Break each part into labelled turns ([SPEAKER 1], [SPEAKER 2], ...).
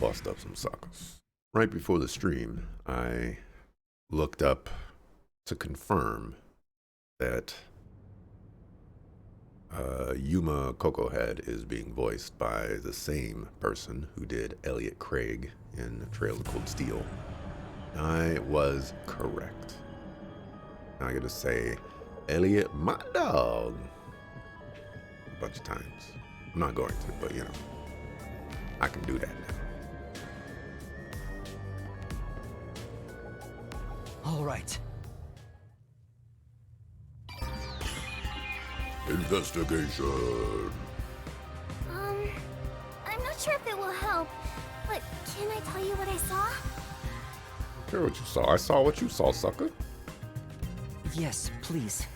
[SPEAKER 1] bust up some suckers. Right before the stream, I looked up to confirm that Yuma Cocohead is being voiced by the same person who did Elliot Craig in Trails of Cold Steel. I was correct. Now I gotta say, Elliot, my dog, a bunch of times. I'm not going to, but you know, I can do that now.
[SPEAKER 2] All right.
[SPEAKER 1] Investigation.
[SPEAKER 3] I'm not sure if it will help, but can I tell you what I saw?
[SPEAKER 1] I don't care what you saw. I saw what you saw, sucker.
[SPEAKER 2] Yes, please.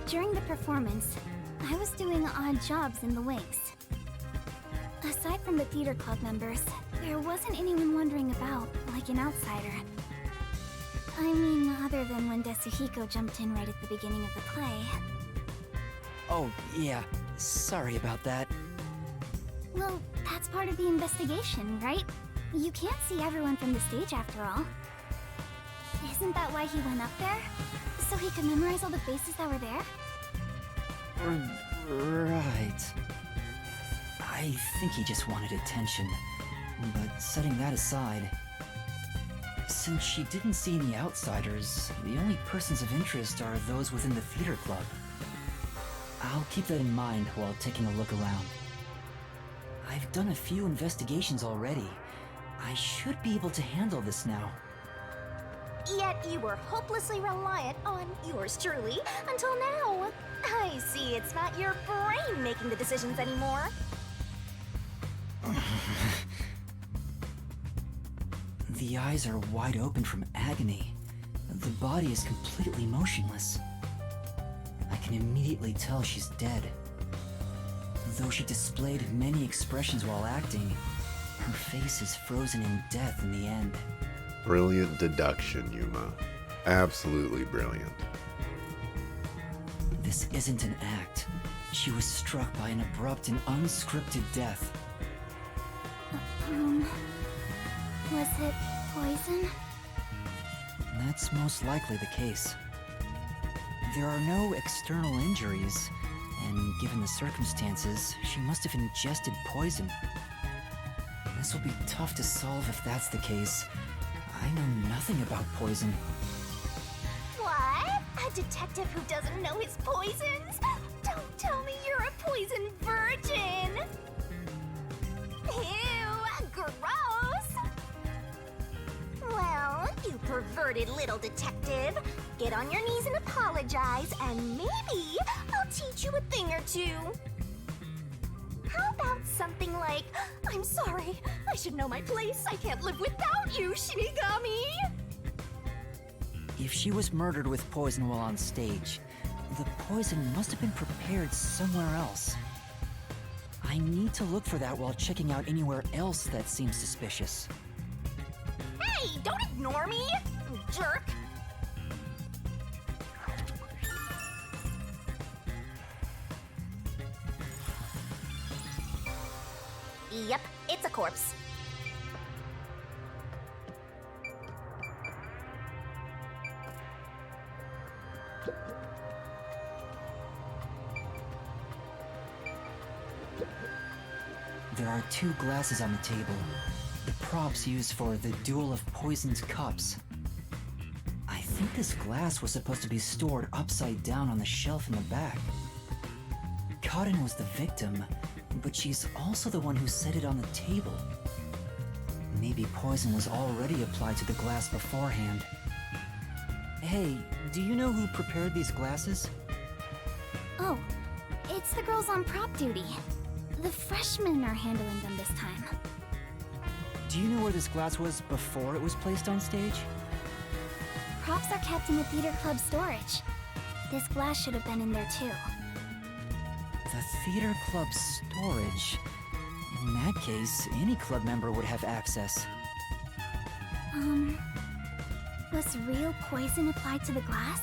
[SPEAKER 3] During the performance, I was doing odd jobs in the wings. Aside from the theater club members, there wasn't anyone wandering about like an outsider. I mean, other than when Desuhiko jumped in right at the beginning of the play.
[SPEAKER 2] Oh, yeah. Sorry about that.
[SPEAKER 3] Well, that's part of the investigation, right? You can't see everyone from the stage after all. Isn't that why he went up there? So he could memorize all the faces that were there?
[SPEAKER 2] Right. I think he just wanted attention. But setting that aside, since she didn't see any outsiders, the only persons of interest are those within the theater club. I'll keep that in mind while taking a look around. I've done a few investigations already. I should be able to handle this now.
[SPEAKER 4] Yet you were hopelessly reliant on yours truly until now. I see it's not your brain making the decisions anymore.
[SPEAKER 2] The eyes are wide open from agony. The body is completely motionless. I can immediately tell she's dead. Though she displayed many expressions while acting, her face is frozen in death in the end.
[SPEAKER 1] Brilliant deduction, Yuma. Absolutely brilliant.
[SPEAKER 2] This isn't an act. She was struck by an abrupt and unscripted death.
[SPEAKER 3] Was it poison?
[SPEAKER 2] That's most likely the case. There are no external injuries, and given the circumstances, she must have ingested poison. This will be tough to solve if that's the case. I know nothing about poison.
[SPEAKER 4] What? A detective who doesn't know his poisons? Don't tell me you're a poison virgin! Ew, gross! Well, you perverted little detective. Get on your knees and apologize, and maybe I'll teach you a thing or two. How about something like, I'm sorry, I should know my place. I can't live without you, Shinigami.
[SPEAKER 2] If she was murdered with poison while on stage, the poison must have been prepared somewhere else. I need to look for that while checking out anywhere else that seems suspicious.
[SPEAKER 4] Hey, don't ignore me, jerk. Yep, it's a corpse.
[SPEAKER 2] There are 2 glasses on the table, the props used for the Duel of Poison's cups. I think this glass was supposed to be stored upside down on the shelf in the back. Karin was the victim, but she's also the one who set it on the table. Maybe poison was already applied to the glass beforehand. Hey, do you know who prepared these glasses?
[SPEAKER 3] Oh, it's the girls on prop duty. The freshmen are handling them this time.
[SPEAKER 2] Do you know where this glass was before it was placed on stage?
[SPEAKER 3] Props are kept in the theater club storage. This glass should have been in there too.
[SPEAKER 2] The theater club storage. In that case, any club member would have access.
[SPEAKER 3] Was real poison applied to the glass?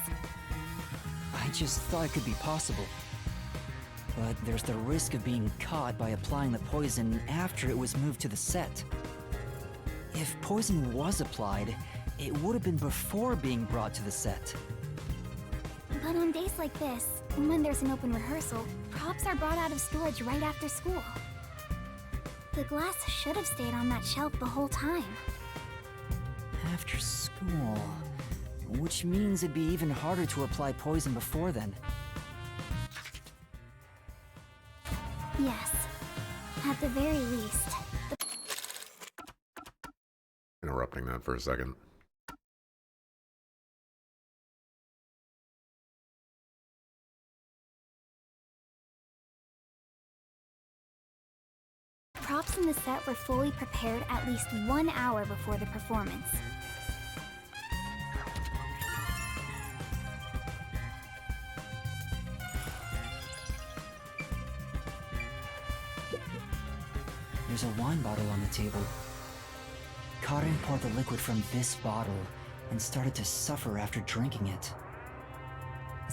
[SPEAKER 2] I just thought it could be possible. but there's the risk of being caught by applying the poison after it was moved to the set. If poison was applied, it would have been before being brought to the set.
[SPEAKER 3] But on days like this, when there's an open rehearsal, props are brought out of storage right after school. The glass should have stayed on that shelf the whole time.
[SPEAKER 2] After school, which means it'd be even harder to apply poison before then.
[SPEAKER 3] Yes. At the very least.
[SPEAKER 1] Interrupting that for a second.
[SPEAKER 3] Props in the set were fully prepared at least 1 hour before the performance.
[SPEAKER 2] There's a wine bottle on the table. Karen poured the liquid from this bottle and started to suffer after drinking it.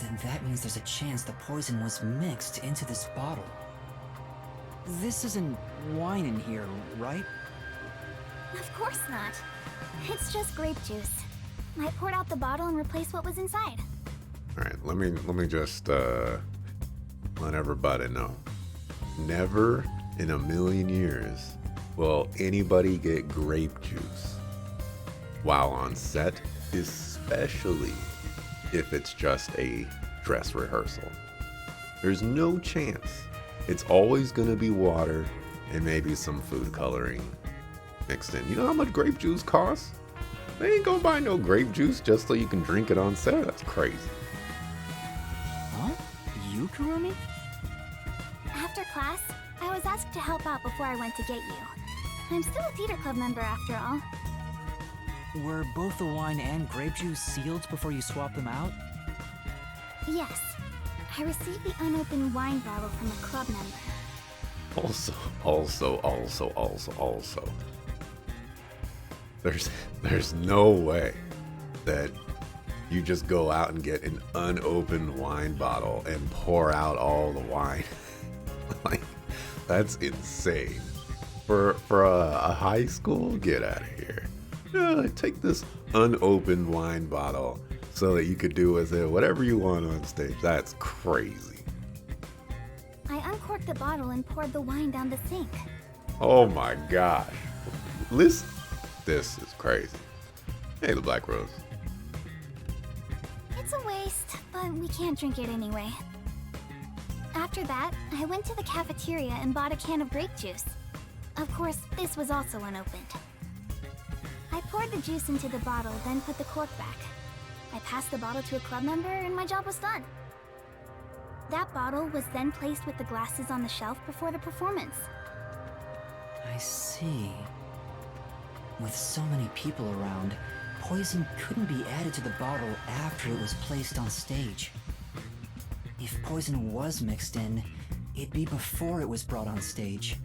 [SPEAKER 2] Then that means there's a chance the poison was mixed into this bottle. This isn't wine in here, right?
[SPEAKER 3] Of course not. It's just grape juice. I poured out the bottle and replaced what was inside.
[SPEAKER 1] All right, let me just let everybody know. Never in a million years will anybody get grape juice while on set, especially if it's just a dress rehearsal. There's no chance. It's always gonna be water and maybe some food coloring mixed in. You know how much grape juice costs? They ain't gonna buy no grape juice just so you can drink it on set. That's crazy.
[SPEAKER 2] Huh? You, Kurumi?
[SPEAKER 3] After class, I was asked to help out before I went to get you. I'm still a theater club member after all.
[SPEAKER 2] Were both the wine and grape juice sealed before you swapped them out?
[SPEAKER 3] Yes. I received the unopened wine bottle from a club member.
[SPEAKER 1] Also. There's no way that you just go out and get an unopened wine bottle and pour out all the wine. Like, that's insane. For a high school, get out of here. Take this unopened wine bottle so that you could do with it whatever you want on stage. That's crazy.
[SPEAKER 3] I uncorked the bottle and poured the wine down the sink.
[SPEAKER 1] Oh my gosh. Listen, this is crazy. Hey, the Black Rose.
[SPEAKER 3] It's a waste, but we can't drink it anyway. After that, I went to the cafeteria and bought a can of grape juice. Of course, this was also unopened. I poured the juice into the bottle, then put the cork back. I passed the bottle to a club member and my job was done. That bottle was then placed with the glasses on the shelf before the performance.
[SPEAKER 2] I see. With so many people around, poison couldn't be added to the bottle after it was placed on stage. If poison was mixed in, it'd be before it was brought on stage.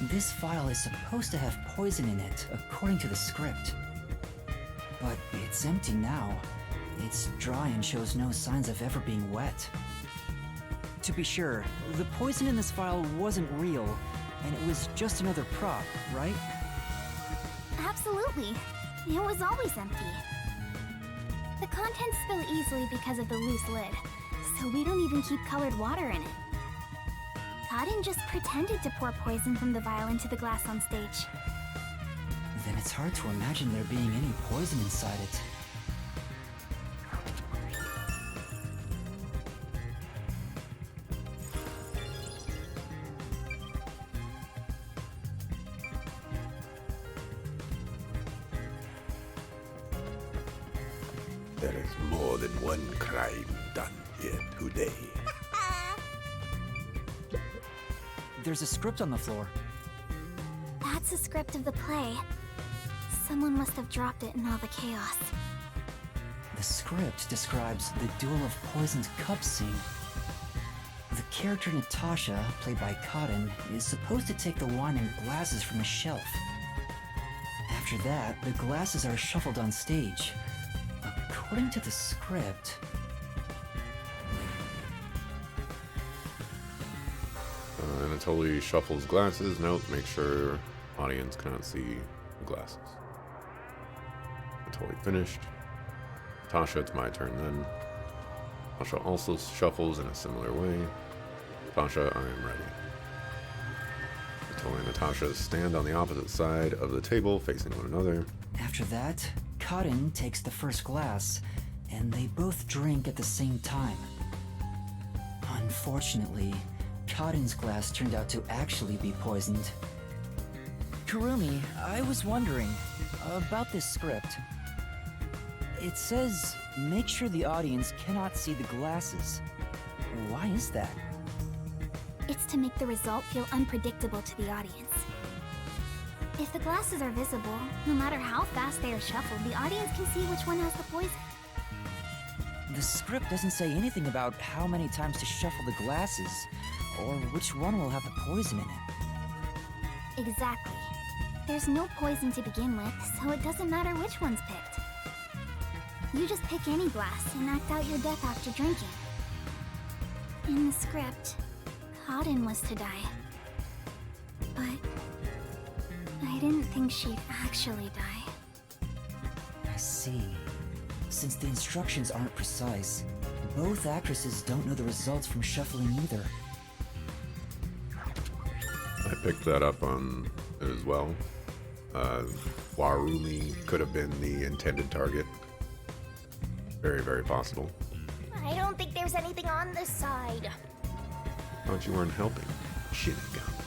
[SPEAKER 2] This file is supposed to have poison in it, according to the script. But it's empty now. It's dry and shows no signs of ever being wet. To be sure, the poison in this file wasn't real, and it was just another prop, right?
[SPEAKER 3] Absolutely. It was always empty. The contents spill easily because of the loose lid, so we don't even keep colored water in it. Kaden just pretended to pour poison from the vial into the glass on stage.
[SPEAKER 2] Then it's hard to imagine there being any poison inside it.
[SPEAKER 1] There is more than one crime done here today.
[SPEAKER 2] There's a script on the floor.
[SPEAKER 3] That's the script of the play. Someone must have dropped it in all the chaos.
[SPEAKER 2] The script describes the Duel of Poisoned Cups scene. The character Natasha, played by Cotton, is supposed to take the wine and glasses from a shelf. After that, the glasses are shuffled on stage. According to the script...
[SPEAKER 1] Anatoly shuffles glasses. Note, make sure audience cannot see the glasses. Anatoly finished. Natasha, it's my turn then. Natasha also shuffles in a similar way. Natasha, I am ready. Anatoly and Natasha stand on the opposite side of the table, facing one another.
[SPEAKER 2] After that, Cotton takes the first glass, and they both drink at the same time. Unfortunately, Cotton's glass turned out to actually be poisoned. Kurumi, I was wondering about this script. It says, make sure the audience cannot see the glasses. Why is that?
[SPEAKER 3] It's to make the result feel unpredictable to the audience. If the glasses are visible, no matter how fast they are shuffled, the audience can see which one has the poison.
[SPEAKER 2] The script doesn't say anything about how many times to shuffle the glasses, or which one will have the poison in it.
[SPEAKER 3] Exactly. There's no poison to begin with, so it doesn't matter which one's picked. You just pick any glass and act out your death after drinking. In the script, Cotton was to die. But I didn't think she'd actually die.
[SPEAKER 2] I see. Since the instructions aren't precise, both actresses don't know the results from shuffling either.
[SPEAKER 1] I picked that up on it as well. Warumi could have been the intended target. Very, very possible.
[SPEAKER 4] I don't think there's anything on this side.
[SPEAKER 1] Thought you weren't helping. Shinigami.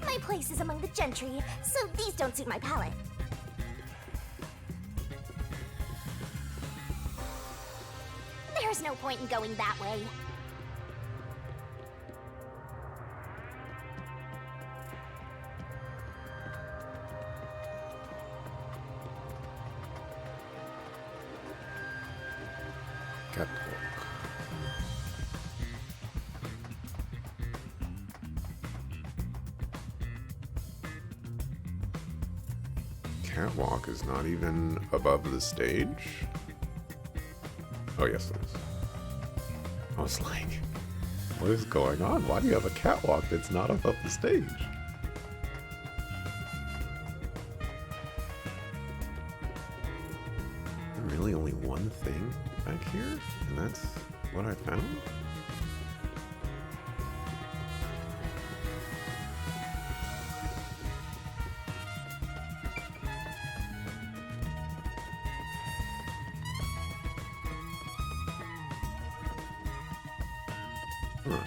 [SPEAKER 4] My place is among the gentry, so these don't suit my palate. There's no point in going that way.
[SPEAKER 1] Catwalk. Catwalk is not even above the stage? Oh, yes, it is. I was like, what is going on? Why do you have a catwalk that's not above the stage? Really only one thing back here? And that's what I found? Huh.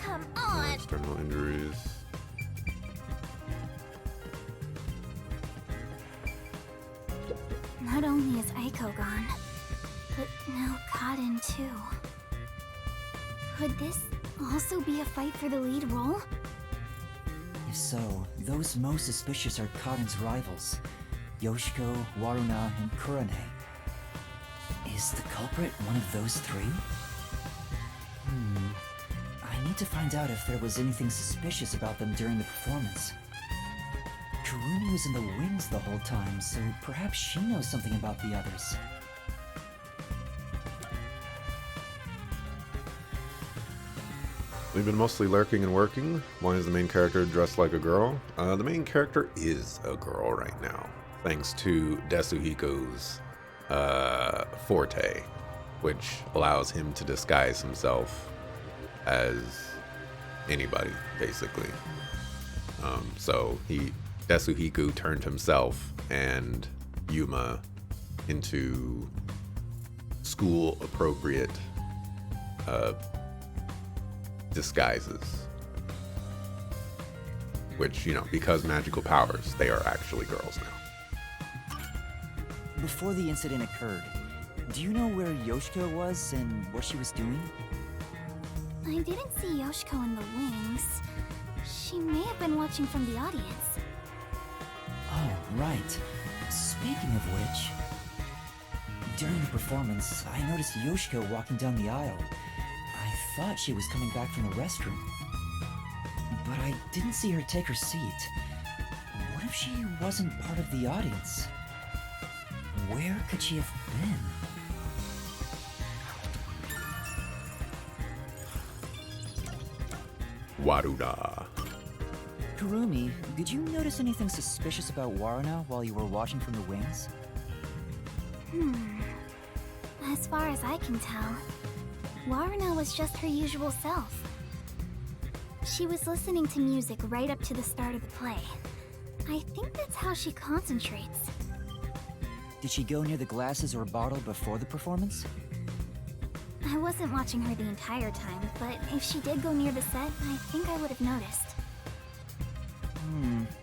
[SPEAKER 4] Come on!
[SPEAKER 1] External injuries.
[SPEAKER 3] Not only is Aiko gone, but now Cotton too. Could this also be a fight for the lead role?
[SPEAKER 2] If so, those most suspicious are Cotton's rivals, Yoshiko, Waruna, and Kurane. Is the culprit one of those three? I need to find out if there was anything suspicious about them during the performance. Kurumi was in the wings the whole time, so perhaps she knows something about the others.
[SPEAKER 1] We've been mostly lurking and working. Why is the main character dressed like a girl? The main character is a girl right now, thanks to Desuhiko's forte, which allows him to disguise himself as anybody, basically. So Desuhiko turned himself and Yuma into school-appropriate disguises. Which, you know, because magical powers, they are actually girls now.
[SPEAKER 2] Before the incident occurred, do you know where Yoshiko was and what she was doing?
[SPEAKER 3] I didn't see Yoshiko in the wings. She may have been watching from the audience.
[SPEAKER 2] Oh, right. Speaking of which, during the performance, I noticed Yoshiko walking down the aisle. I thought she was coming back from the restroom, but I didn't see her take her seat. What if she wasn't part of the audience? Where could she have been?
[SPEAKER 1] Waruna.
[SPEAKER 2] Kurumi, did you notice anything suspicious about Waruna while you were watching from the wings?
[SPEAKER 3] As far as I can tell, Waruna was just her usual self. She was listening to music right up to the start of the play. I think that's how she concentrates.
[SPEAKER 2] Did she go near the glasses or bottle before the performance?
[SPEAKER 3] I wasn't watching her the entire time, but if she did go near the set, I think I would have noticed.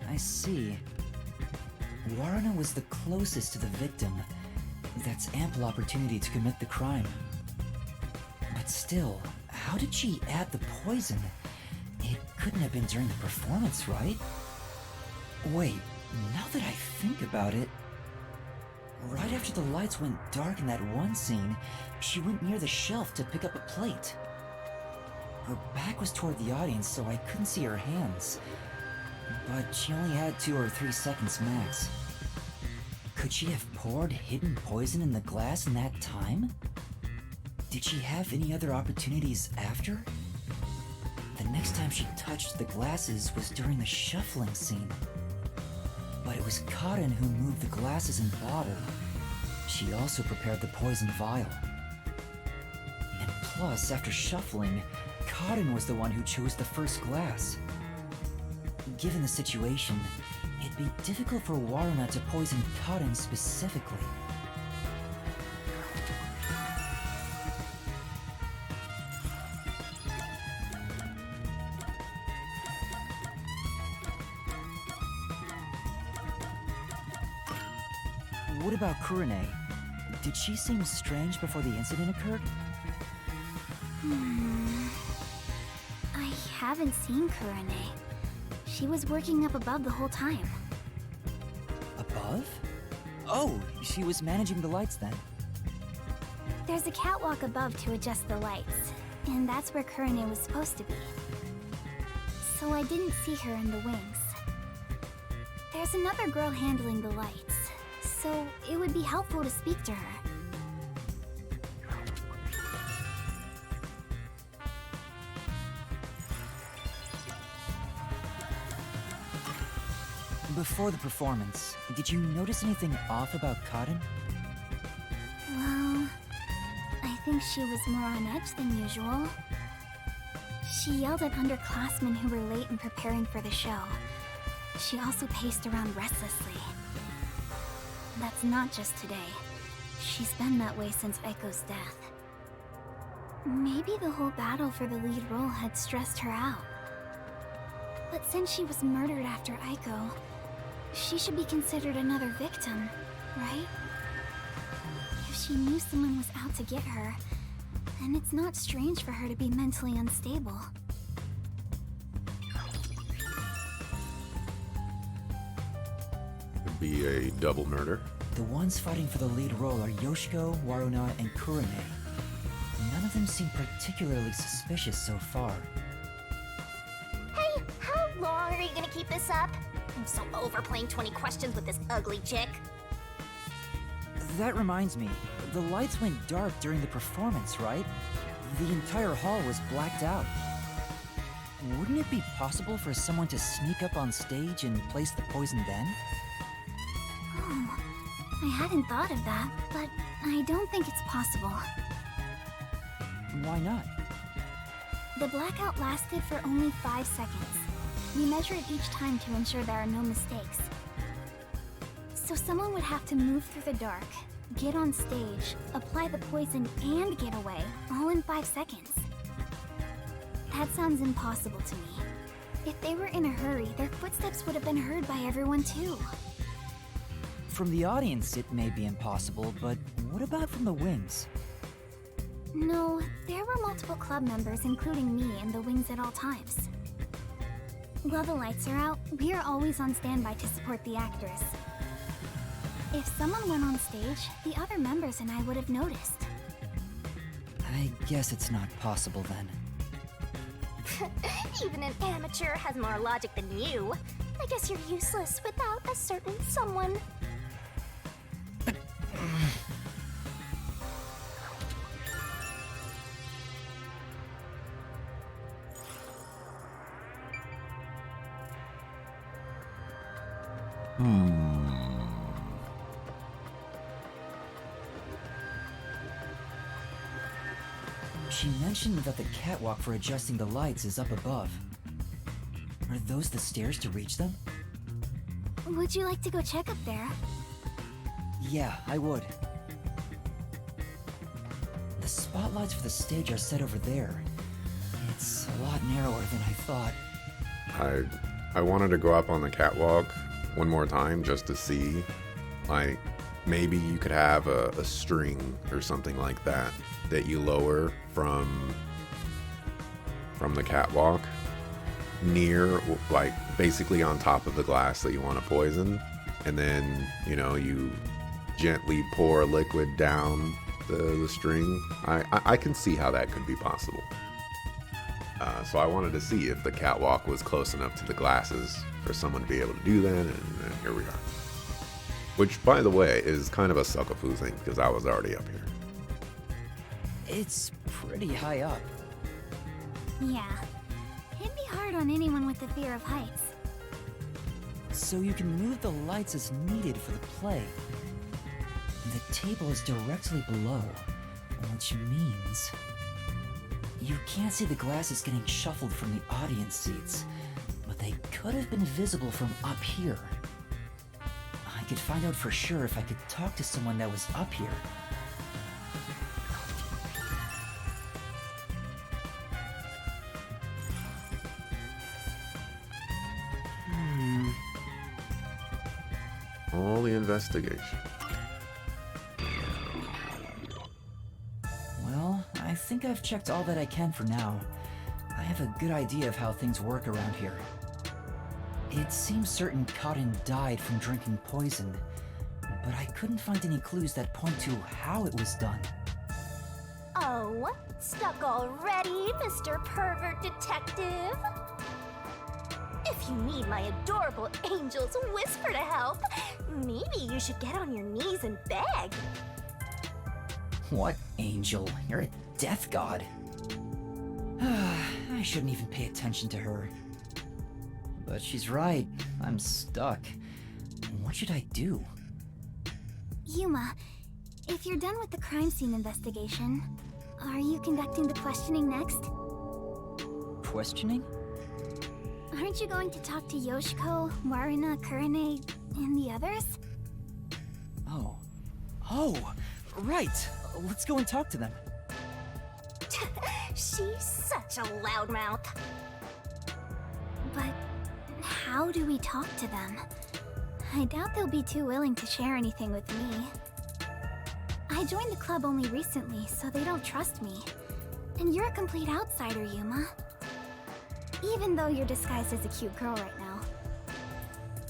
[SPEAKER 2] I see. Waruna was the closest to the victim. That's ample opportunity to commit the crime. But still, how did she add the poison? It couldn't have been during the performance, right? Wait, now that I think about it, right after the lights went dark in that one scene, she went near the shelf to pick up a plate. Her back was toward the audience, so I couldn't see her hands. But she only had 2 or 3 seconds max. Could she have poured hidden poison in the glass in that time? Did she have any other opportunities after? The next time she touched the glasses was during the shuffling scene. But it was Karin who moved the glasses and bottle. She also prepared the poison vial. And plus, after shuffling, Karin was the one who chose the first glass. Given the situation, it'd be difficult for Waruna to poison Karin specifically. What about Kurine? Did she seem strange before the incident occurred?
[SPEAKER 3] I haven't seen Kurane. She was working up above the whole time.
[SPEAKER 2] Above? Oh, she was managing the lights then.
[SPEAKER 3] There's a catwalk above to adjust the lights, and that's where Kurane was supposed to be. So I didn't see her in the wings. There's another girl handling the lights, so it would be helpful to speak to her.
[SPEAKER 2] Before the performance, did you notice anything off about Karin?
[SPEAKER 3] Well, I think she was more on edge than usual. She yelled at underclassmen who were late in preparing for the show. She also paced around restlessly. That's not just today. She's been that way since Aiko's death. Maybe the whole battle for the lead role had stressed her out. But since she was murdered after Aiko, she should be considered another victim, right? If she knew someone was out to get her, then it's not strange for her to be mentally unstable.
[SPEAKER 1] It'd be a double murder.
[SPEAKER 2] The ones fighting for the lead role are Yoshiko, Waruna, and Kurine. None of them seem particularly suspicious so far.
[SPEAKER 4] Hey, how long are you gonna keep this up? I'm so over playing 20 questions with this ugly chick.
[SPEAKER 2] That reminds me, the lights went dark during the performance, right? The entire hall was blacked out. Wouldn't it be possible for someone to sneak up on stage and place the poison then?
[SPEAKER 3] Oh, I hadn't thought of that, but I don't think it's possible.
[SPEAKER 2] Why not?
[SPEAKER 3] The blackout lasted for only 5 seconds. We measure it each time to ensure there are no mistakes. So someone would have to move through the dark, get on stage, apply the poison, and get away, all in 5 seconds. That sounds impossible to me. If they were in a hurry, their footsteps would have been heard by everyone too.
[SPEAKER 2] From the audience, it may be impossible, but what about from the wings?
[SPEAKER 3] No, there were multiple club members, including me, in the wings at all times. While the lights are out, we are always on standby to support the actors. If someone went on stage, the other members and I would have noticed.
[SPEAKER 2] I guess it's not possible then.
[SPEAKER 4] Even an amateur has more logic than you. I guess you're useless without a certain someone.
[SPEAKER 2] She mentioned that the catwalk for adjusting the lights is up above. Are those the stairs to reach them?
[SPEAKER 3] Would you like to go check up there?
[SPEAKER 2] Yeah, I would. The spotlights for the stage are set over there. It's a lot narrower than I thought.
[SPEAKER 1] I wanted to go up on the catwalk one more time just to see, like, maybe you could have a string or something like that you lower from the catwalk near, like, basically on top of the glass that you want to poison, and then, you know, you gently pour liquid down the string. I can see how that could be possible. So I wanted to see if the catwalk was close enough to the glasses for someone to be able to do that, and here we are. Which, by the way, is kind of a suckafoo thing, because I was already up here.
[SPEAKER 2] It's pretty high up.
[SPEAKER 3] Yeah. It'd be hard on anyone with the fear of heights.
[SPEAKER 2] So you can move the lights as needed for the play. The table is directly below, which means you can't see the glasses getting shuffled from the audience seats, but they could have been visible from up here. I could find out for sure if I could talk to someone that was up here.
[SPEAKER 1] All the investigation.
[SPEAKER 2] Well, I think I've checked all that I can for now. I have a good idea of how things work around here. It seems certain Cotton died from drinking poison, but I couldn't find any clues that point to how it was done.
[SPEAKER 4] Oh, stuck already, Mr. Pervert Detective? If you need my adorable angel's whisper to help, maybe you should get on your knees and beg.
[SPEAKER 2] What angel? You're a death god. I shouldn't even pay attention to her. But she's right. I'm stuck. What should I do?
[SPEAKER 3] Yuma, if you're done with the crime scene investigation, are you conducting the questioning next?
[SPEAKER 2] Questioning?
[SPEAKER 3] Aren't you going to talk to Yoshiko, Waruna, Kurane, and the others?
[SPEAKER 2] Oh, right. Let's go and talk to them.
[SPEAKER 4] She's such a loudmouth.
[SPEAKER 3] But how do we talk to them? I doubt they'll be too willing to share anything with me. I joined the club only recently, so they don't trust me. And you're a complete outsider, Yuma. Even though you're disguised as a cute girl right now.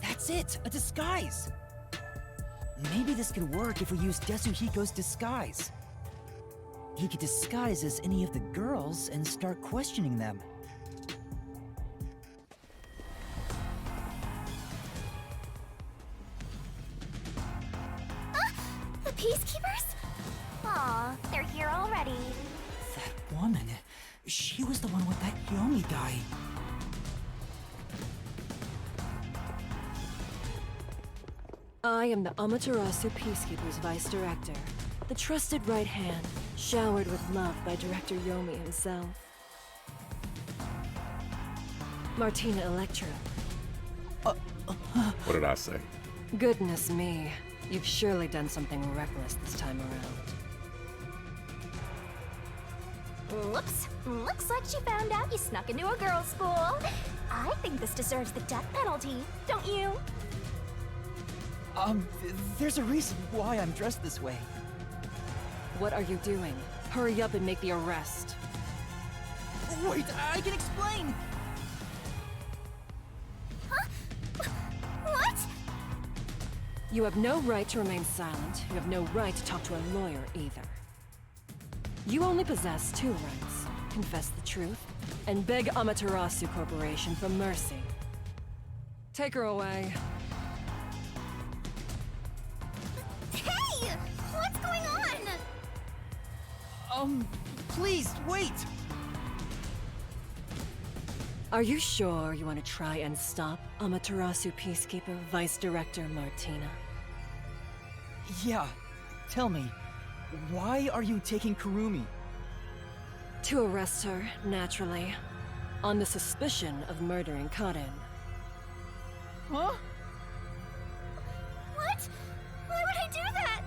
[SPEAKER 2] That's it! A disguise! Maybe this could work if we use Desuhiko's disguise. He could disguise as any of the girls and start questioning them.
[SPEAKER 3] The Peacekeepers?
[SPEAKER 4] Aw, they're here already.
[SPEAKER 2] That woman, she was the one with that Yomi guy.
[SPEAKER 5] I am the Amaterasu Peacekeepers Vice Director, the trusted right hand, showered with love by Director Yomi himself. Martina Electra.
[SPEAKER 1] What did I say?
[SPEAKER 5] Goodness me, you've surely done something reckless this time around.
[SPEAKER 4] Whoops. Looks like she found out you snuck into a girls' school. I think this deserves the death penalty, don't you?
[SPEAKER 2] There's a reason why I'm dressed this way.
[SPEAKER 5] What are you doing? Hurry up and make the arrest.
[SPEAKER 2] Wait, I can explain!
[SPEAKER 3] What?
[SPEAKER 5] You have no right to remain silent. You have no right to talk to a lawyer either. You only possess two rights. Confess the truth, and beg Amaterasu Corporation for mercy. Take her away.
[SPEAKER 3] Hey! What's going on?
[SPEAKER 2] Please, wait!
[SPEAKER 5] Are you sure you want to try and stop Amaterasu Peacekeeper Vice Director Martina?
[SPEAKER 2] Yeah, tell me, why are you taking Kurumi?
[SPEAKER 5] To arrest her, naturally. On the suspicion of murdering Karin.
[SPEAKER 2] Huh?
[SPEAKER 3] What? Why would I do that?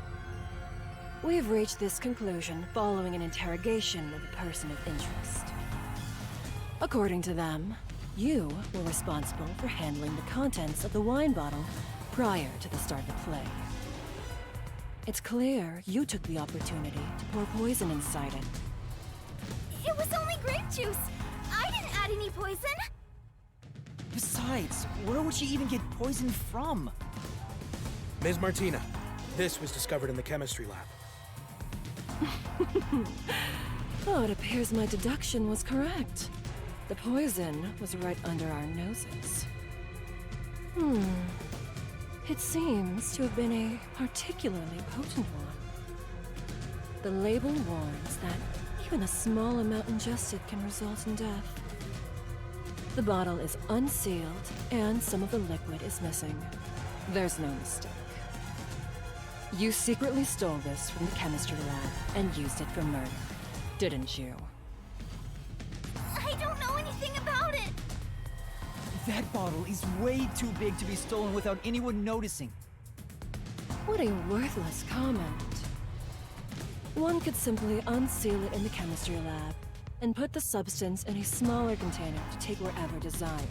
[SPEAKER 5] We've reached this conclusion following an interrogation of a person of interest. According to them, you were responsible for handling the contents of the wine bottle prior to the start of the play. It's clear you took the opportunity to pour poison inside it.
[SPEAKER 3] It was only grape juice. I didn't add any poison.
[SPEAKER 2] Besides, where would she even get poison from?
[SPEAKER 6] Ms. Martina, this was discovered in the chemistry lab.
[SPEAKER 5] Oh, it appears my deduction was correct. The poison was right under our noses. It seems to have been a particularly potent one. The label warns that even a small amount ingested can result in death. The bottle is unsealed, and some of the liquid is missing. There's no mistake. You secretly stole this from the chemistry lab and used it for murder, didn't you?
[SPEAKER 3] I don't know anything about it.
[SPEAKER 2] That bottle is way too big to be stolen without anyone noticing.
[SPEAKER 5] What a worthless comment. One could simply unseal it in the chemistry lab and put the substance in a smaller container to take wherever desired,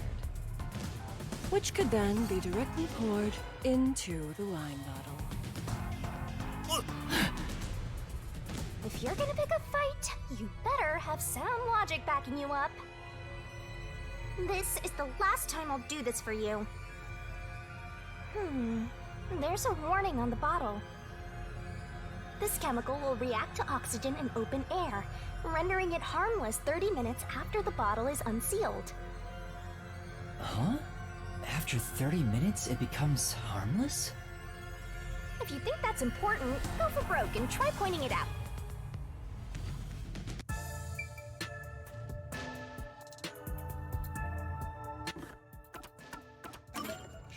[SPEAKER 5] which could then be directly poured into the wine bottle.
[SPEAKER 4] If you're gonna pick a fight, you better have sound logic backing you up. This is the last time I'll do this for you. There's a warning on the bottle. This chemical will react to oxygen in open air, rendering it harmless 30 minutes after the bottle is unsealed.
[SPEAKER 2] Huh? After 30 minutes, it becomes harmless?
[SPEAKER 4] If you think that's important, go for broke and try pointing it out.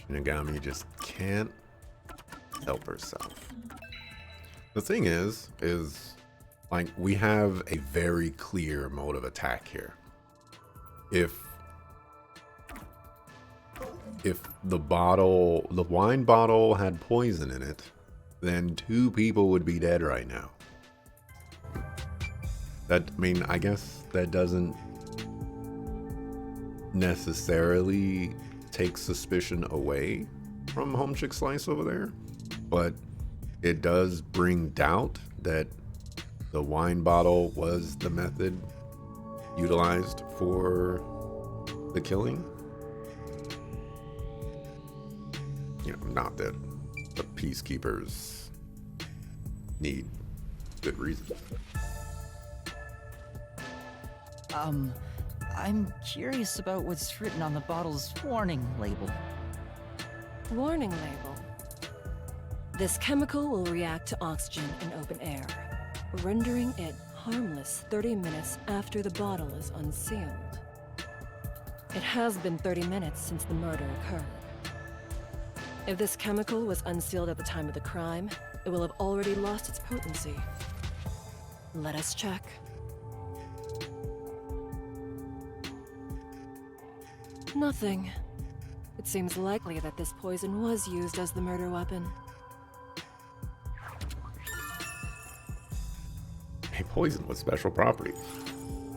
[SPEAKER 1] Shinigami just can't help herself. The thing is like, we have a very clear mode of attack here. If the wine bottle had poison in it, then 2 people would be dead right now. I guess that doesn't necessarily take suspicion away from Home Chick Slice over there, but it does bring doubt that the wine bottle was the method utilized for the killing. You know, not that the peacekeepers need good reasons.
[SPEAKER 2] I'm curious about what's written on the bottle's warning label.
[SPEAKER 5] Warning label. This chemical will react to oxygen in open air, rendering it harmless 30 minutes after the bottle is unsealed. It has been 30 minutes since the murder occurred. If this chemical was unsealed at the time of the crime, it will have already lost its potency. Let us check. Nothing. It seems likely that this poison was used as the murder weapon.
[SPEAKER 1] A poison with special properties.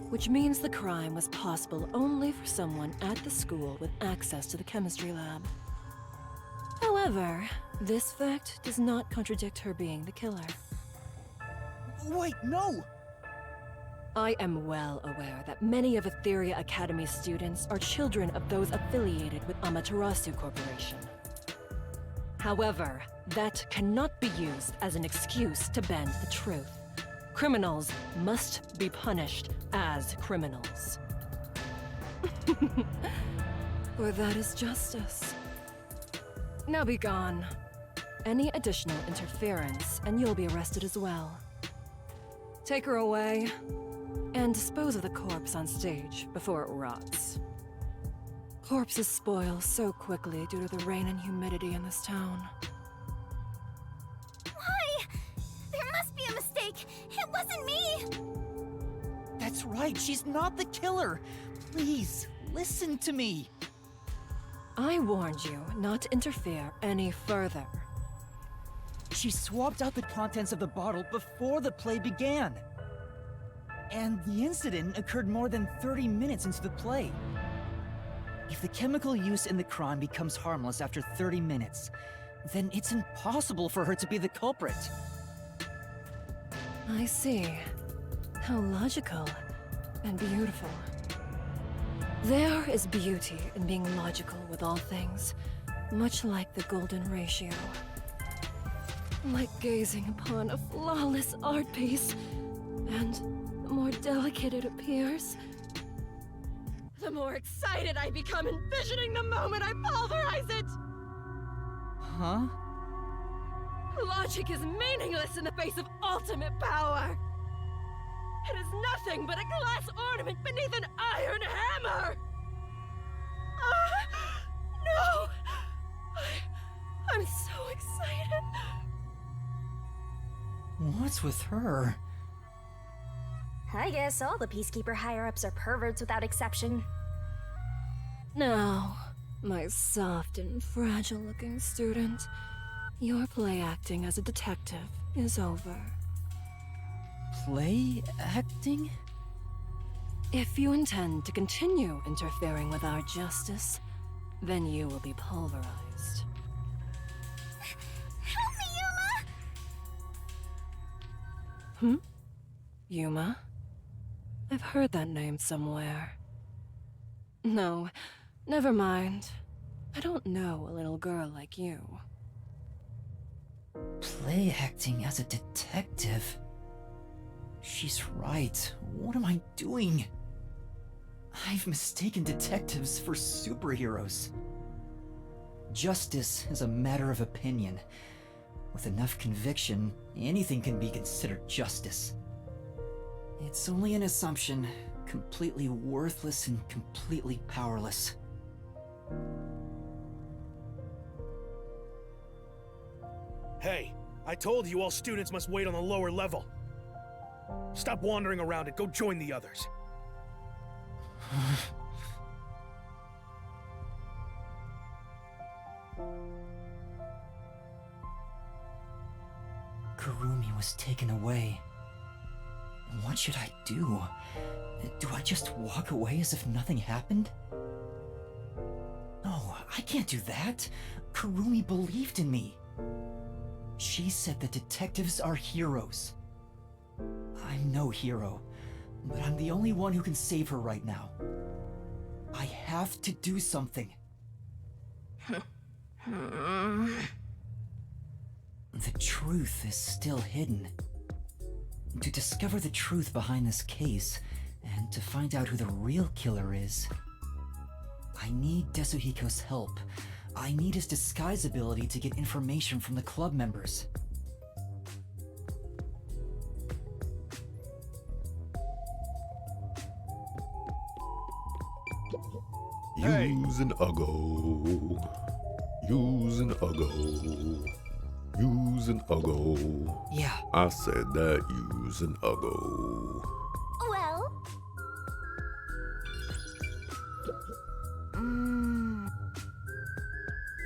[SPEAKER 5] Which means the crime was possible only for someone at the school with access to the chemistry lab. However, this fact does not contradict her being the killer.
[SPEAKER 7] Wait, no!
[SPEAKER 5] I am well aware that many of Etheria Academy students are children of those affiliated with Amaterasu Corporation. However, that cannot be used as an excuse to bend the truth. Criminals must be punished as criminals. For that is justice. Now be gone. Any additional interference, and you'll be arrested as well. Take her away, and dispose of the corpse on stage before it rots. Corpses spoil so quickly due to the rain and humidity in this town.
[SPEAKER 3] Why? There must be a mistake. It wasn't me.
[SPEAKER 7] That's right, she's not the killer! Please, listen to me!
[SPEAKER 5] I warned you not to interfere any further.
[SPEAKER 7] She swapped out the contents of the bottle before the play began. And the incident occurred more than 30 minutes into the play. If the chemical use in the crime becomes harmless after 30 minutes, then it's impossible for her to be the culprit.
[SPEAKER 5] I see. How logical and beautiful. There is beauty in being logical with all things, much like the golden ratio. Like gazing upon a flawless art piece, and the more delicate it appears, the more excited I become envisioning the moment I pulverize it!
[SPEAKER 7] Huh?
[SPEAKER 5] Logic is meaningless in the face of ultimate power! It is nothing but a glass ornament beneath an iron hammer! No! I'm so excited!
[SPEAKER 7] What's with her?
[SPEAKER 4] I guess all the Peacekeeper higher-ups are perverts without exception.
[SPEAKER 5] Now, my soft and fragile-looking student, your play acting as a detective is over.
[SPEAKER 7] Play acting?
[SPEAKER 5] If you intend to continue interfering with our justice, then you will be pulverized.
[SPEAKER 3] Help me, Yuma!
[SPEAKER 5] Hmm? Yuma? I've heard that name somewhere. No, never mind. I don't know a little girl like you.
[SPEAKER 2] Play acting as a detective? She's right. What am I doing? I've mistaken detectives for superheroes. Justice is a matter of opinion. With enough conviction, anything can be considered justice. It's only an assumption, completely worthless and completely powerless.
[SPEAKER 6] Hey, I told you all students must wait on the lower level. Stop wandering around and go join the others.
[SPEAKER 2] Kurumi was taken away. What should I do? Do I just walk away as if nothing happened? No, I can't do that. Kurumi believed in me. She said that detectives are heroes. I'm no hero, but I'm the only one who can save her right now. I have to do something. The truth is still hidden. To discover the truth behind this case, and to find out who the real killer is, I need Desuhiko's help. I need his disguise ability to get information from the club members.
[SPEAKER 6] Hey.
[SPEAKER 1] Use an Uggo. Use an Uggo. Use an Uggo.
[SPEAKER 2] Yeah,
[SPEAKER 1] I said that. Use an Uggo.
[SPEAKER 4] Well,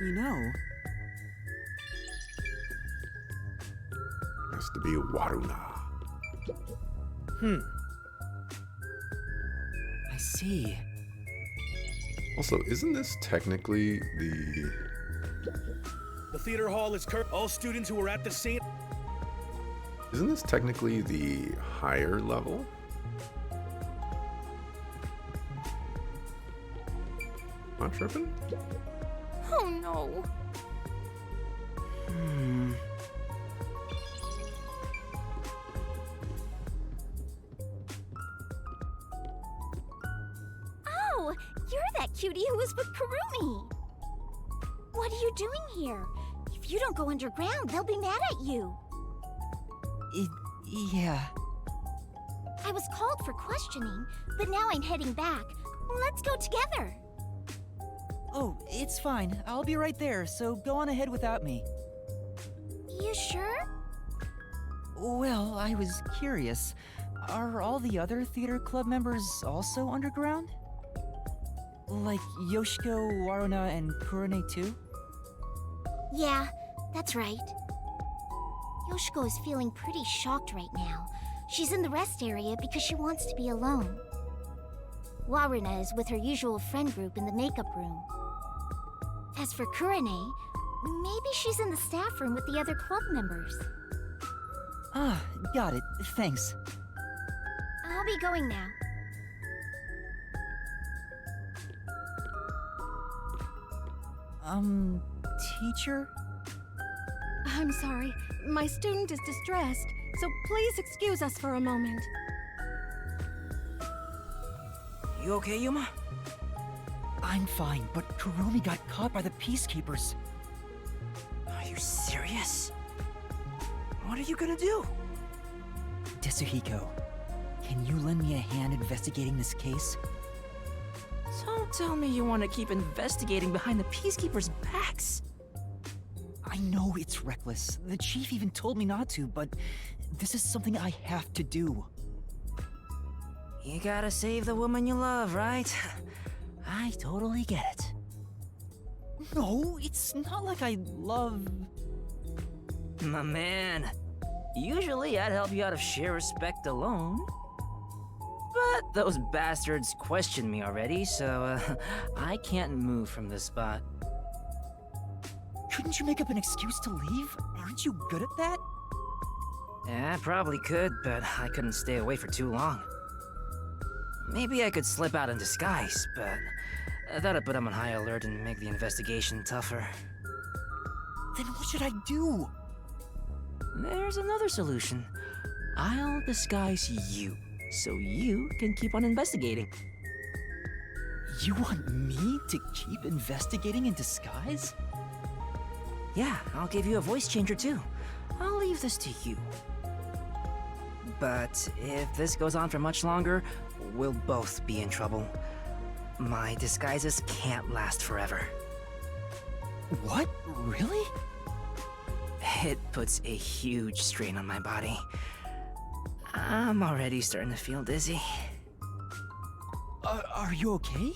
[SPEAKER 7] You know,
[SPEAKER 1] Has to be Waruna.
[SPEAKER 2] I see.
[SPEAKER 1] Also, isn't this technically the
[SPEAKER 6] The theater hall is all students who are at the scene.
[SPEAKER 1] Isn't this technically the higher level? Am I tripping?
[SPEAKER 4] Oh no. Oh, you're that cutie who was with Kurumi. What are you doing here? If you don't go underground, they'll be mad at you.
[SPEAKER 7] Yeah.
[SPEAKER 3] I was called for questioning, but now I'm heading back. Let's go together.
[SPEAKER 7] Oh, it's fine. I'll be right there, so go on ahead without me.
[SPEAKER 3] You sure?
[SPEAKER 7] Well, I was curious. Are all the other theater club members also underground? Like Yoshiko, Waruna, and Kurone too?
[SPEAKER 3] Yeah, that's right. Yoshiko is feeling pretty shocked right now. She's in the rest area because she wants to be alone. Waruna is with her usual friend group in the makeup room. As for Kurone, maybe she's in the staff room with the other club members.
[SPEAKER 7] Ah, got it. Thanks.
[SPEAKER 3] I'll be going now.
[SPEAKER 7] Teacher?
[SPEAKER 5] I'm sorry. My student is distressed, so please excuse us for a moment.
[SPEAKER 8] You okay, Yuma?
[SPEAKER 7] I'm fine, but Kurumi got caught by the Peacekeepers.
[SPEAKER 8] Are you serious? What are you gonna do?
[SPEAKER 7] Tetsuhiko, can you lend me a hand investigating this case?
[SPEAKER 8] Don't tell me you want to keep investigating behind the Peacekeepers' backs.
[SPEAKER 7] I know it's reckless. The chief even told me not to, but this is something I have to do.
[SPEAKER 8] You gotta save the woman you love, right? I totally get it.
[SPEAKER 7] No, it's not like I love...
[SPEAKER 8] My man, usually I'd help you out of sheer respect alone. But those bastards questioned me already, so I can't move from this spot.
[SPEAKER 7] Couldn't you make up an excuse to leave? Aren't you good at that?
[SPEAKER 8] Yeah, I probably could, but I couldn't stay away for too long. Maybe I could slip out in disguise, but that'd put them on high alert and make the investigation tougher.
[SPEAKER 7] Then what should I do?
[SPEAKER 8] There's another solution. I'll disguise you, so you can keep on investigating.
[SPEAKER 7] You want me to keep investigating in disguise?
[SPEAKER 8] Yeah, I'll give you a voice changer too. I'll leave this to you. But if this goes on for much longer, we'll both be in trouble. My disguises can't last forever.
[SPEAKER 7] What? Really?
[SPEAKER 8] It puts a huge strain on my body. I'm already starting to feel dizzy.
[SPEAKER 7] Are you okay?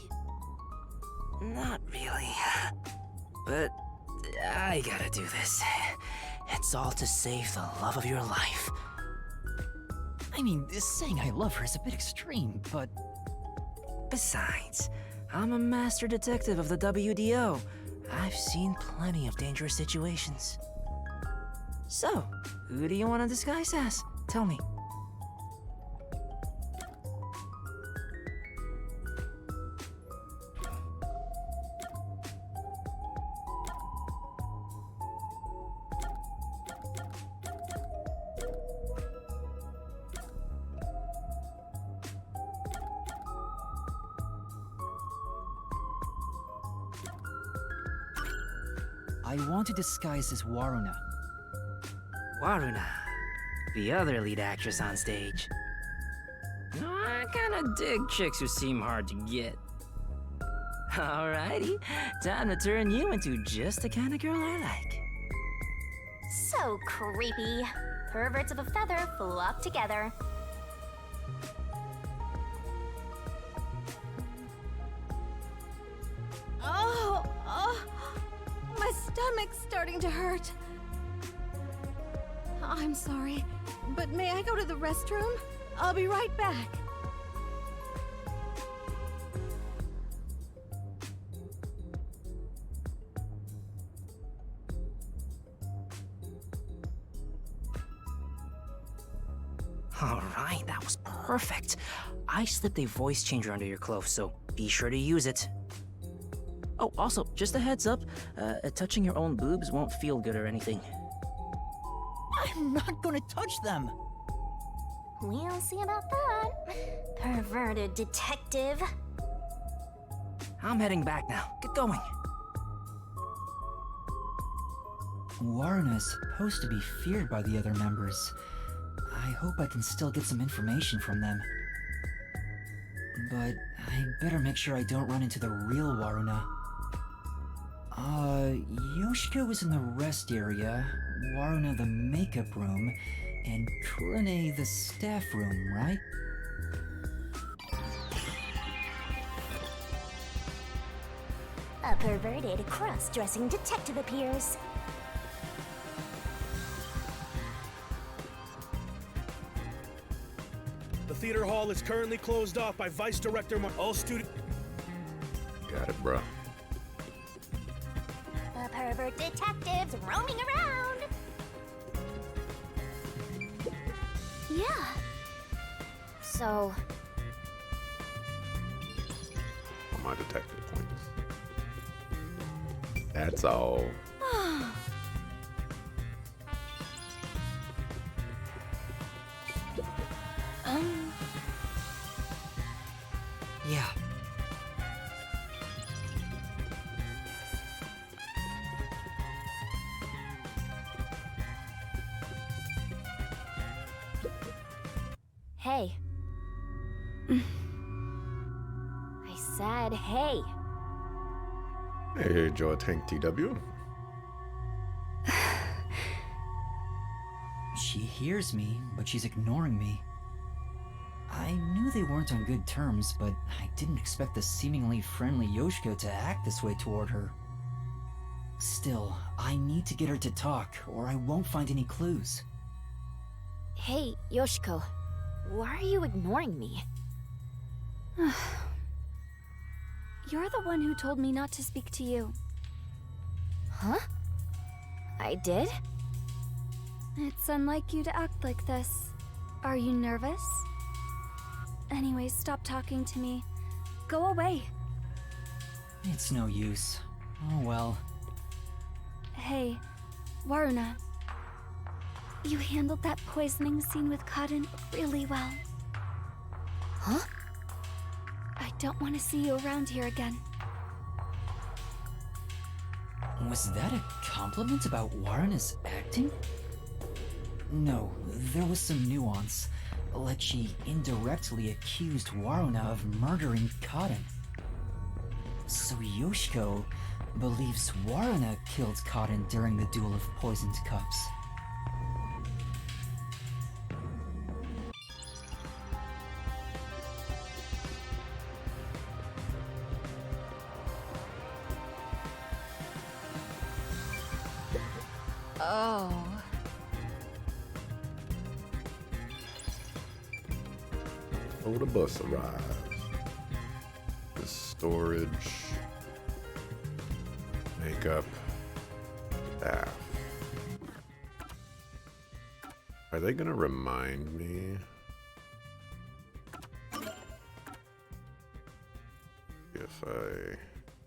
[SPEAKER 8] Not really. But I gotta do this. It's all to save the love of your life.
[SPEAKER 7] I mean, saying I love her is a bit extreme, but...
[SPEAKER 8] Besides, I'm a master detective of the WDO. I've seen plenty of dangerous situations. So, who do you want to disguise as? Tell me.
[SPEAKER 7] I want to disguise as Waruna.
[SPEAKER 8] Waruna, the other lead actress on stage. I kinda dig chicks who seem hard to get. Alrighty, time to turn you into just the kind of girl I like.
[SPEAKER 4] So creepy. Perverts of a feather flock together.
[SPEAKER 5] My stomach's starting to hurt. I'm sorry, but may I go to the restroom? I'll be right back.
[SPEAKER 8] Alright, that was perfect. I slipped a voice changer under your clothes, so be sure to use it. Oh, also, just a heads up, touching your own boobs won't feel good or anything.
[SPEAKER 7] I'm not gonna touch them!
[SPEAKER 4] We'll see about that. Perverted detective.
[SPEAKER 8] I'm heading back now. Get going.
[SPEAKER 2] Warren is supposed to be feared by the other members. I hope I can still get some information from them. But I better make sure I don't run into the real Waruna. Yoshiko was in the rest area, Waruna the makeup room, and Kurane the staff room, right?
[SPEAKER 4] A perverted cross-dressing detective appears.
[SPEAKER 6] The theater hall is currently closed off by Vice Director all student.
[SPEAKER 1] Got it, bro.
[SPEAKER 4] The pervert detectives roaming around. Yeah. So,
[SPEAKER 1] On my detective points. That's all.
[SPEAKER 2] Yeah.
[SPEAKER 4] hey. I said hey.
[SPEAKER 1] Hey, Joe Tank TW.
[SPEAKER 2] She hears me, but she's ignoring me. I knew they weren't on good terms, but I didn't expect the seemingly friendly Yoshiko to act this way toward her. Still, I need to get her to talk, or I won't find any clues.
[SPEAKER 4] Hey, Yoshiko. Why are you ignoring me?
[SPEAKER 3] You're the one who told me not to speak to you.
[SPEAKER 4] Huh? I did?
[SPEAKER 3] It's unlike you to act like this. Are you nervous? Anyways, stop talking to me. Go away.
[SPEAKER 2] It's no use. Oh well.
[SPEAKER 3] Hey, Waruna. You handled that poisoning scene with Cotton really well.
[SPEAKER 4] Huh?
[SPEAKER 3] I don't want to see you around here again.
[SPEAKER 2] Was that a compliment about Waruna's acting? No, there was some nuance. Like she indirectly accused Waruna of murdering Cotton. So Yoshiko believes Waruna killed Cotton during the Duel of Poisoned Cups.
[SPEAKER 5] Oh.
[SPEAKER 1] Oh, the bus arrives. The storage, makeup, staff. Are they gonna remind me? If I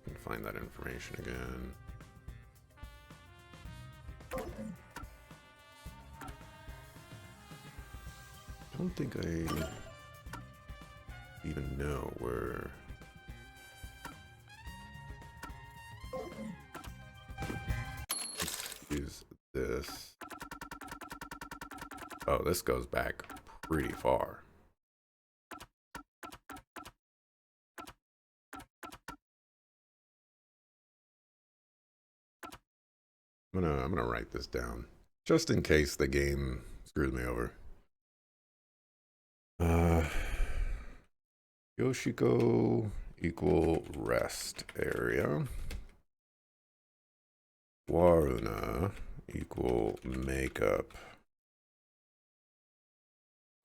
[SPEAKER 1] can find that information again. I don't think I even know where. Let's use this. Oh, this goes back pretty far. I'm gonna write this down just in case the game screws me over. Yoshiko equal rest area. Waruna equal makeup.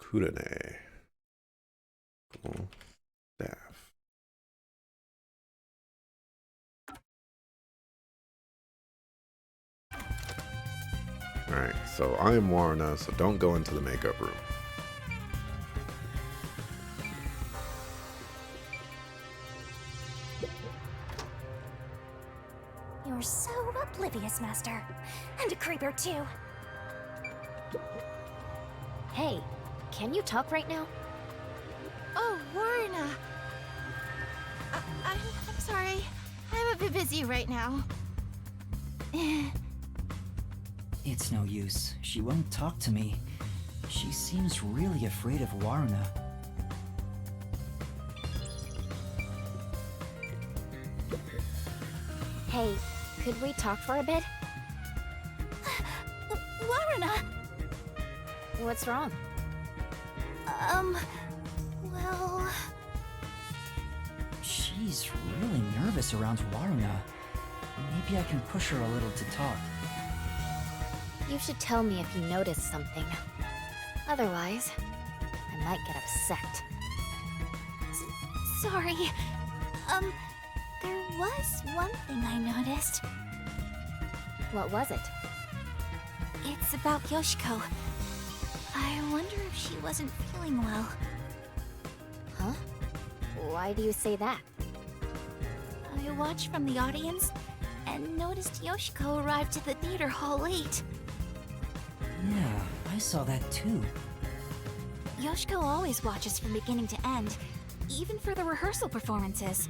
[SPEAKER 1] Kurane equal staff. Alright, so I am Waruna, so don't go into the makeup room.
[SPEAKER 4] You're so oblivious, Master. And a creeper, too.
[SPEAKER 9] Hey, can you talk right now?
[SPEAKER 10] Oh, Warna. I'm sorry. I'm a bit busy right now.
[SPEAKER 2] It's no use. She won't talk to me. She seems really afraid of Waruna.
[SPEAKER 9] Hey, could we talk for a bit?
[SPEAKER 3] Waruna!
[SPEAKER 9] What's wrong?
[SPEAKER 3] Well...
[SPEAKER 2] She's really nervous around Waruna. Maybe I can push her a little to talk.
[SPEAKER 9] You should tell me if you notice something. Otherwise, I might get upset.
[SPEAKER 3] Sorry. There was one thing I noticed.
[SPEAKER 9] What was it?
[SPEAKER 3] It's about Yoshiko. I wonder if she wasn't feeling well.
[SPEAKER 9] Huh? Why do you say that?
[SPEAKER 3] I watched from the audience and noticed Yoshiko arrived to the theater hall late.
[SPEAKER 2] Yeah, I saw that too.
[SPEAKER 3] Yoshiko always watches from beginning to end, even for the rehearsal performances.